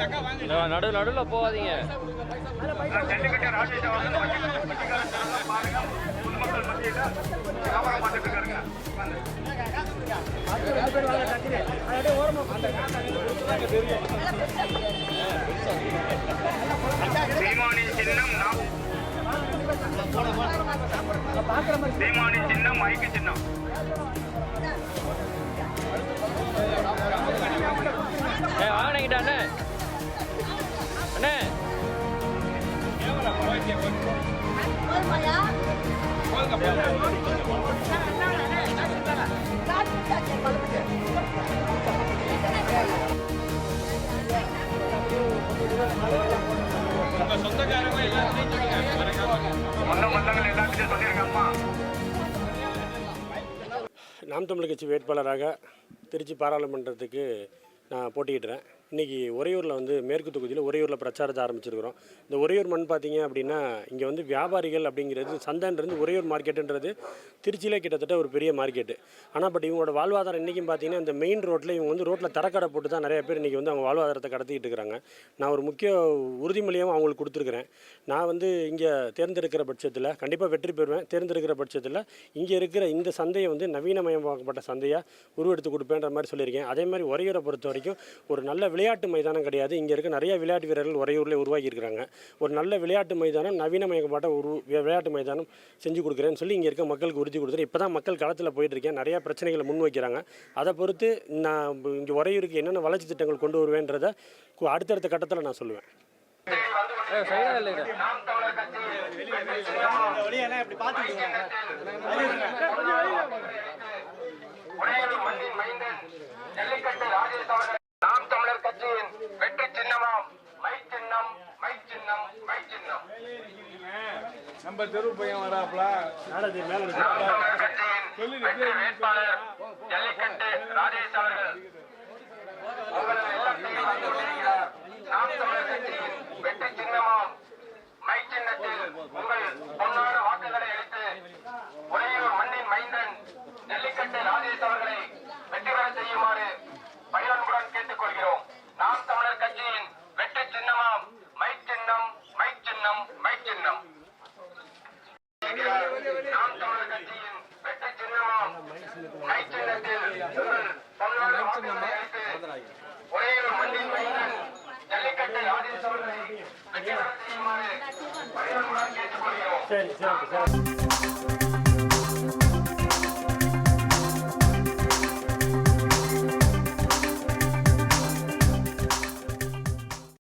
நடுவில் போகாதீங்க. ஜல்லிக்கட்டு ராஜேஷ் பொதுமக்கள் மத்தியில் வியாபாரம் பார்த்துட்டு இருக்காருங்க. சீமானின் சின்னம் மைக்கு சின்னம். வாங்கிட்டா அண்ணே அண்ணே சொந்தக்காரங்க எல்லாத்தையும் சொல்லியிருக்காங்கம்மா. நாம் தமிழர் கட்சி வேட்பாளராக திருச்சி பாராளுமன்றத்துக்கு நான் போட்டிக்கிட்டுறேன். இன்றைக்கி உறையூரில் வந்து மேற்கு தொகுதியில் உறையூரில் பிரச்சாரத்தை ஆரம்பிச்சிருக்கிறோம். இந்த உறையூர் மண் பார்த்திங்க அப்படின்னா இங்கே வந்து வியாபாரிகள் அப்படிங்கிறது சந்தைன்றது உறையூர் மார்க்கெட்டுன்றது திருச்சியிலே கிட்டத்தட்ட ஒரு பெரிய மார்க்கெட்டு. ஆனால் இவங்களோட வாழ்வாதாரம் இன்றைக்கும் பார்த்திங்கன்னா இந்த மெயின் ரோட்டில் இவங்க வந்து ரோட்டில் தரக்கடை போட்டு தான் நிறைய பேர் இன்றைக்கி வந்து அவங்க வாழ்வாதாரத்தை கடத்திக்கிட்டு இருக்கிறாங்க. நான் ஒரு முக்கிய உறுதிமொழியாகவும் அவங்களுக்கு கொடுத்துருக்குறேன். நான் வந்து இங்கே தேர்ந்தெடுக்கிற பட்சத்தில் கண்டிப்பாக வெற்றி பெறுவேன். தேர்ந்தெடுக்கிற பட்சத்தில் இங்கே இருக்கிற இந்த சந்தையை வந்து நவீனமயமாக்கப்பட்ட சந்தையாக உருவெடுத்து கொடுப்பேன்ற மாதிரி சொல்லியிருக்கேன். அதே மாதிரி உறையூரை பொறுத்த வரைக்கும் ஒரு நல்ல விளையாட்டு மைதானம் கிடையாது. இங்கே இருக்க நிறைய விளையாட்டு வீரர்கள் உறையூரில் உருவாக்கி இருக்கிறாங்க. ஒரு நல்ல விளையாட்டு மைதானம் நவீனமயக்கப்பட்ட ஒரு விளையாட்டு மைதானம் செஞ்சு கொடுக்குறேன்னு சொல்லி இங்கே இருக்க மக்களுக்கு உறுதி கொடுத்துரு. இப்போ தான் மக்கள் களத்தில் போயிட்டுருக்கேன். நிறையா பிரச்சனைகளை முன் வைக்கிறாங்க. அதை பொறுத்து நான் இங்கே உறையூருக்கு என்னென்ன வளர்ச்சி திட்டங்கள் கொண்டு வருவேன்றதை அடுத்தடுத்த கட்டத்தில் நான் சொல்லுவேன். நாம் தமிழர் கட்சியின் வெற்றி சின்னமாம் மை சின்னம் மை சின்னம் மை சின்னம். நம்ம தெரு பையன் வராப்ல கட்சியின் வெற்றி வேட்பாளர் ஜல்லிக்கட்டு ராஜேஷ் அவர்கள் நாம் தமிழர் கட்சியின் வெற்றி சின்னமாம் மை சின்னத்தில் உங்கள் பொன்னான வாக்குகளை அளித்து உறையூர் மண்ணின் மைந்தன் ஜல்லிக்கட்டு ராஜேஷ் அவர்களை வெற்றி பெற செய்யுமாறு பணிவன்புடன் கேட்டுக் கொள்கிறோம். நாம் தமிழர் கட்சியின் வெற்றி சின்னமாம் மை சின்னம் மை சின்னம் மை சின்னம். நாம் தமிழர் கட்சியின் வெற்றி சின்னமாம் மை சின்னத்தில் உங்கள் பொன்னான வாக்குகளை அளித்து உறையூர் மண்ணின் மைந்தன் ஜல்லிக்கட்டு ராஜேஷ் அவர்களை வெற்றி பெற செய்யுமாறு பணிவன்புடன் கேட்டுக் கொள்கிறோம்.